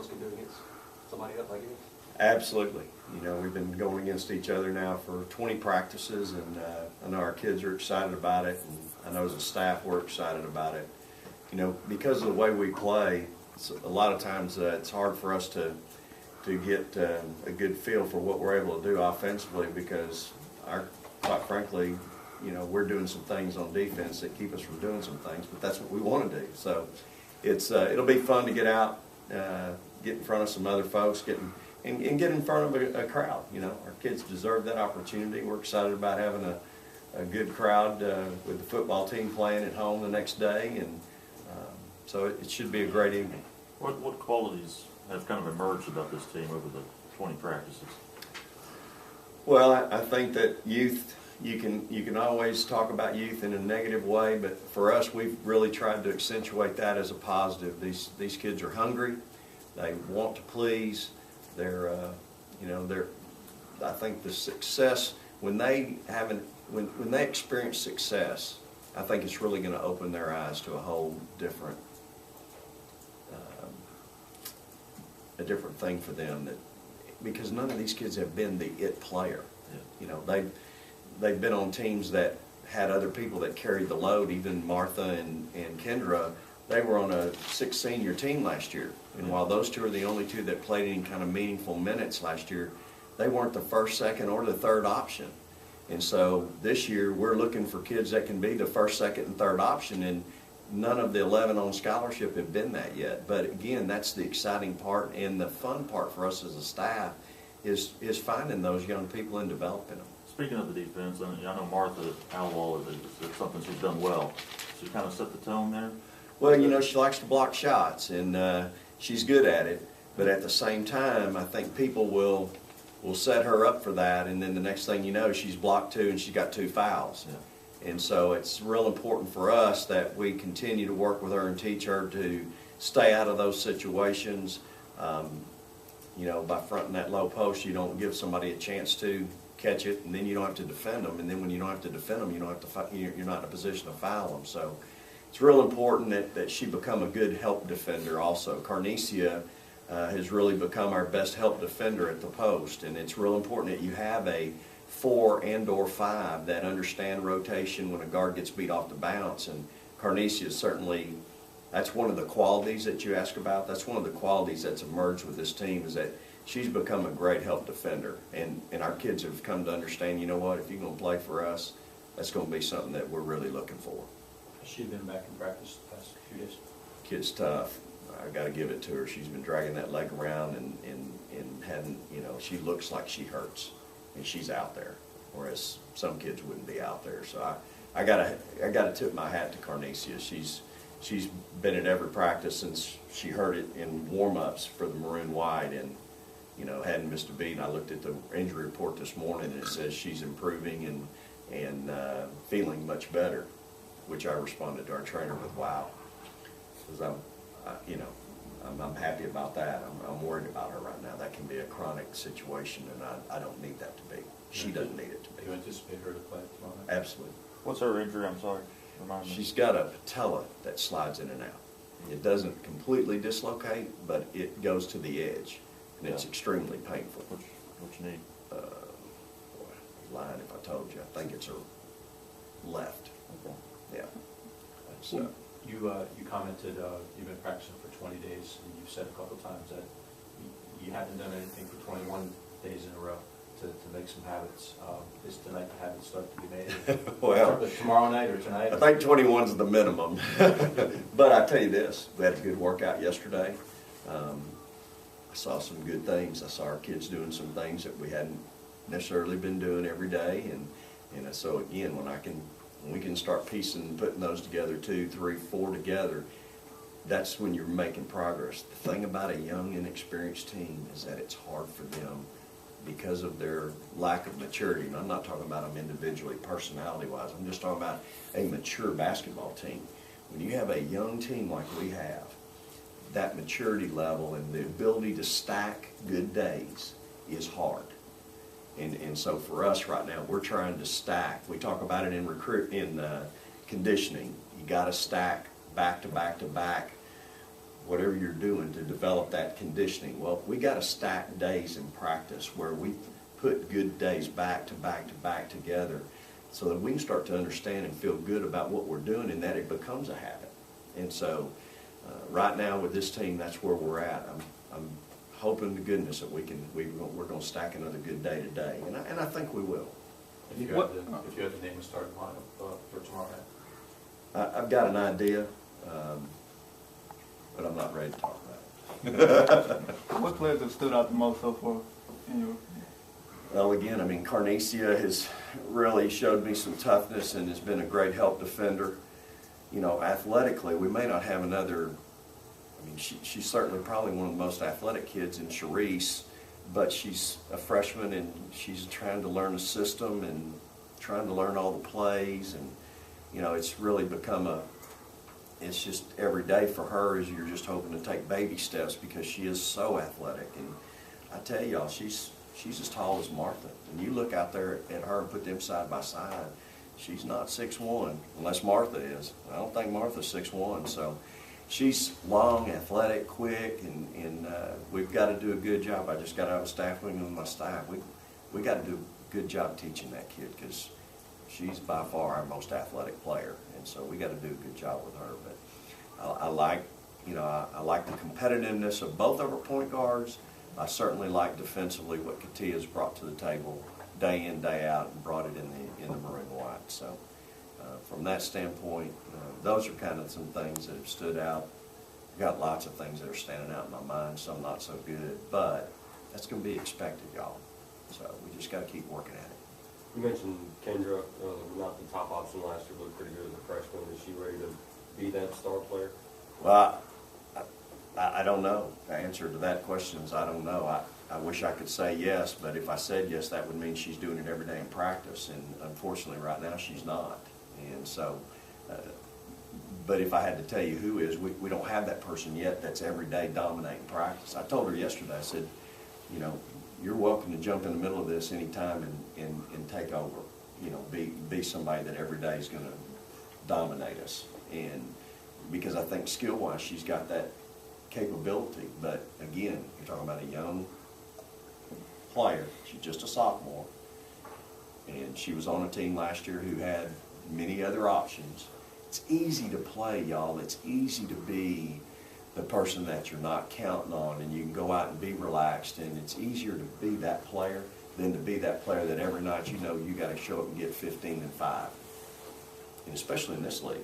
girls can do against somebody else like you? Absolutely. You know, we've been going against each other now for 20 practices, and I know our kids are excited about it, and I know as a staff we're excited about it. You know, because of the way we play, a lot of times it's hard for us to get a good feel for what we're able to do offensively, because quite frankly, you know, we're doing some things on defense that keep us from doing some things, but that's what we want to do. So it'll be fun to get out, get in front of some other folks, and get in front of a crowd. You know, our kids deserve that opportunity. We're excited about having a good crowd with the football team playing at home the next day, and so it should be a great evening. What qualities have kind of emerged about this team over the 20 practices? Well, I think that youth, you can always talk about youth in a negative way, but for us, we've really tried to accentuate that as a positive. These kids are hungry. They want to please. They're, I think the success, when they experience success, I think it's really going to open their eyes to a whole different, a different thing for them, because none of these kids have been the it player. Yeah. You know, they've been on teams that had other people that carried the load. Even Martha and Kendra, they were on a 6 senior team last year. And while those two are the only two that played any kind of meaningful minutes last year, they weren't the first, second, or the third option. And so this year we're looking for kids that can be the first, second, and third option, and none of the 11 on scholarship have been that yet. But again, that's the exciting part, and the fun part for us as a staff is finding those young people and developing them. Speaking of the defense, I know Martha Alwall is something she's done well. She kind of set the tone there. Well, you know, she likes to block shots, and she's good at it. But at the same time, I think people will set her up for that, and then the next thing you know, she's blocked 2 and she's got 2 fouls. Yeah. And so it's real important for us that we continue to work with her and teach her to stay out of those situations. You know, by fronting that low post, you don't give somebody a chance to catch it, and then you don't have to defend them. And then when you don't have to defend them, you don't have to you're not in a position to foul them. So it's real important that she become a good help defender also. Carnesia has really become our best help defender at the post, and it's real important that you have a 4 and/or 5 that understand rotation when a guard gets beat off the bounce. And Carnesia is certainly, that's one of the qualities that you ask about. That's one of the qualities that's emerged with this team, is that she's become a great help defender. And our kids have come to understand, you know what, if you're going to play for us, that's going to be something that we're really looking for. Has she been back in practice the past few days? Kid's tough. I got to give it to her. She's been dragging that leg around and hadn't, you know, she looks like she hurts, and she's out there, whereas some kids wouldn't be out there. So I gotta tip my hat to Carnesia. She's been at every practice since she heard it in warm-ups for the Maroon White, and you know, hadn't missed a beat. And I looked at the injury report this morning, and it says she's improving and feeling much better, which I responded to our trainer with, wow, because I'm happy about that. I'm worried about her right now. That can be a chronic situation, and I don't need that to be. She doesn't need it to Do be. you anticipate her to play tomorrow night? Absolutely. What's her injury? I'm sorry. Remind me. She's got a patella that slides in and out. It doesn't completely dislocate, but it goes to the edge, and it's Yeah. extremely painful. What you need? Boy, I'd lie if I told you. I think it's her left. Okay. Yeah. So. You commented you've been practicing for 20 days, and you've said a couple of times that you haven't done anything for 21 days in a row to make some habits. Is tonight the habit start to be made? Well, tomorrow night or tonight? I think 21's the minimum. But I tell you this, we had a good workout yesterday. I saw some good things. I saw our kids doing some things that we hadn't necessarily been doing every day, and so again, when we can start putting those together, 2, 3, 4 together, that's when you're making progress. The thing about a young, inexperienced team is that it's hard for them because of their lack of maturity. And I'm not talking about them individually, personality-wise. I'm just talking about a mature basketball team. When you have a young team like we have, that maturity level and the ability to stack good days is hard. And so for us right now, we're trying to stack. We talk about it in conditioning. You got to stack back to back to back whatever you're doing to develop that conditioning. Well, we got to stack days in practice where we put good days back to back to back together so that we can start to understand and feel good about what we're doing and that it becomes a habit. And so right now with this team, that's where we're at. I'm hoping to goodness that we're going to stack another good day today, and I think we will. If you had to name a starting lineup for tomorrow night. I've got an idea, but I'm not ready to talk about it. What players have stood out the most so far in your? Well, again, I mean, Carnicia has really showed me some toughness and has been a great help defender. You know, athletically, we may not have another. I mean, she's certainly probably one of the most athletic kids in Charisse, but she's a freshman and she's trying to learn the system and trying to learn all the plays, and you know, it's really become it's just every day for her is you're just hoping to take baby steps because she is so athletic. And I tell y'all, she's as tall as Martha. And you look out there at her and put them side by side, she's not 6'1", unless Martha is. I don't think Martha's 6'1", so she's long, athletic, quick, and we've got to do a good job. I just got out of staff meeting with my staff. We got to do a good job teaching that kid because she's by far our most athletic player, and so we got to do a good job with her. But I like, you know, I like the competitiveness of both of our point guards. I certainly like defensively what Katia's brought to the table day in, day out, and brought it in the maroon and white. So from that standpoint, those are kind of some things that have stood out. I've got lots of things that are standing out in my mind, some not so good, but that's going to be expected, y'all. So we just got to keep working at it. You mentioned Kendra, not the top option last year, looked pretty good as a freshman. Is she ready to be that star player? Well, I don't know. The answer to that question is I don't know. I wish I could say yes, but if I said yes, that would mean she's doing it every day in practice, and unfortunately right now she's not. And so, but if I had to tell you who is, we don't have that person yet that's every day dominating practice. I told her yesterday, I said, you know, you're welcome to jump in the middle of this anytime and take over. You know, be somebody that every day is going to dominate us. And because I think skill-wise she's got that capability. But again, you're talking about a young player. She's just a sophomore. And she was on a team last year who had many other options. It's easy to play, y'all. It's easy to be the person that you're not counting on, and you can go out and be relaxed, and it's easier to be that player than to be that player that every night you know you got to show up and get 15 and 5, and especially in this league.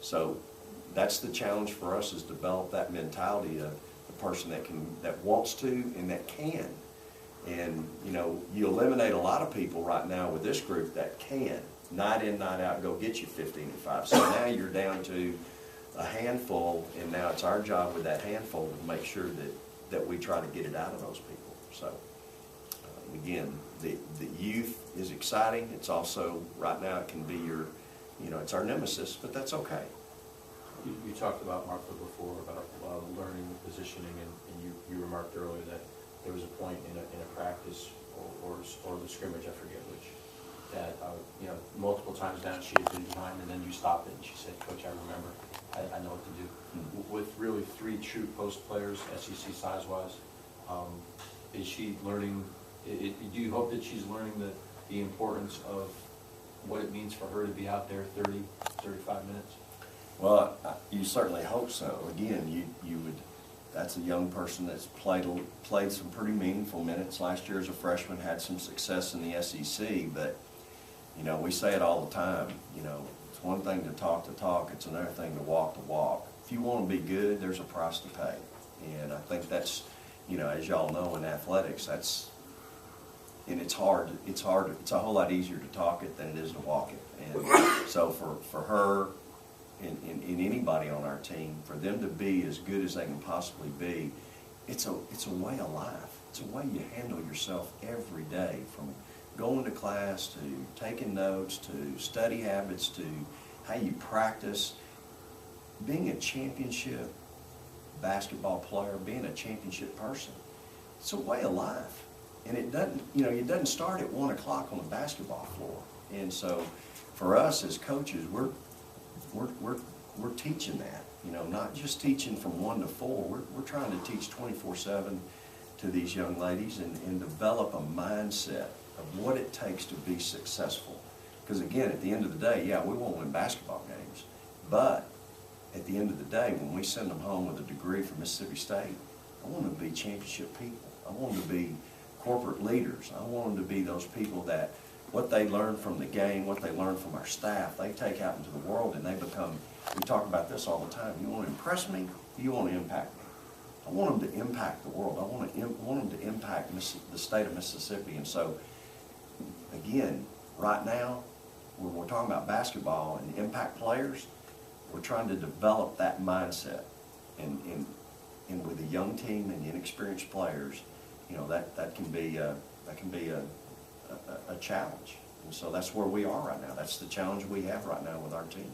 So that's the challenge for us, is develop that mentality of the person that wants to and that can. And you know, you eliminate a lot of people right now with this group that can, night in, night out, go get you 15 and 5. So now you're down to a handful, and now it's our job with that handful to make sure that we try to get it out of those people. So again, the youth is exciting. It's also, right now, it can be your, you know, it's our nemesis, but that's okay. You talked about Martha before about learning the positioning, and you remarked earlier that there was a point in a practice or the scrimmage, I forget which, that you know, multiple times down she had been behind, and then you stopped it and she said, "Coach, I remember. I know what to do." Mm-hmm. With really 3 true post players, SEC size-wise, is she learning? Do you hope that she's learning the importance of what it means for her to be out there 30, 35 minutes? Well, you certainly hope so. Again, you would. That's a young person that's played some pretty meaningful minutes last year as a freshman, had some success in the SEC, but you know, we say it all the time. You know, it's one thing to talk the talk, it's another thing to walk the walk. If you want to be good, there's a price to pay. And I think that's, you know, as y'all know in athletics, and it's hard, it's a whole lot easier to talk it than it is to walk it. And so for her and anybody on our team, for them to be as good as they can possibly be, it's a way of life. It's a way you handle yourself every day, from going to class to taking notes to study habits to how you practice. Being a championship basketball player, being a championship person, it's a way of life. And it doesn't start at 1 o'clock on the basketball floor. And so for us as coaches, we're we're teaching that, you know, not just teaching from 1 to 4. We're trying to teach 24/7 to these young ladies and develop a mindset of what it takes to be successful. Because again, at the end of the day, yeah, we won't win basketball games, but at the end of the day, when we send them home with a degree from Mississippi State, I want them to be championship people. I want them to be corporate leaders. I want them to be those people that what they learn from the game, what they learn from our staff, they take out into the world and they become, we talk about this all the time, you want to impress me, you want to impact me. I want them to impact the world. I want them to impact the state of Mississippi. And so, again, right now, when we're talking about basketball and impact players, we're trying to develop that mindset. And with a young team and inexperienced players, you know, that can be a challenge. And so that's where we are right now. That's the challenge we have right now with our team.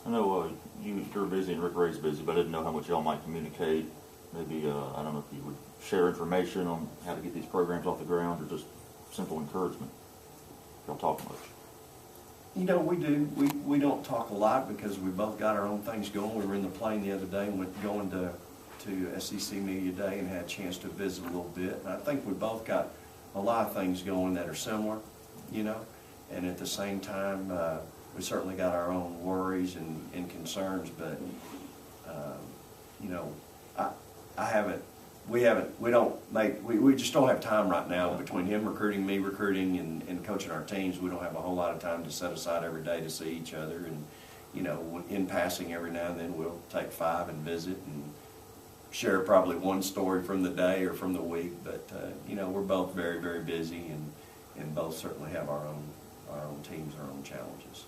I know you're busy and Rick Ray's busy, but I didn't know how much y'all might communicate. Maybe, I don't know if you would share information on how to get these programs off the ground or just simple encouragement. Y'all talk much? You know, we do. We don't talk a lot because we both got our own things going. We were in the plane the other day and went going to SEC Media Day and had a chance to visit a little bit. And I think we both got a lot of things going that are similar, you know, and at the same time, we certainly got our own worries and concerns, but, you know, we just don't have time right now between him recruiting, me recruiting, and coaching our teams. We don't have a whole lot of time to set aside every day to see each other. And, you know, in passing every now and then we'll take 5 and visit and share probably one story from the day or from the week. But, you know, we're both very, very busy and both certainly have our own teams, our own challenges.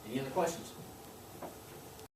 Any other questions?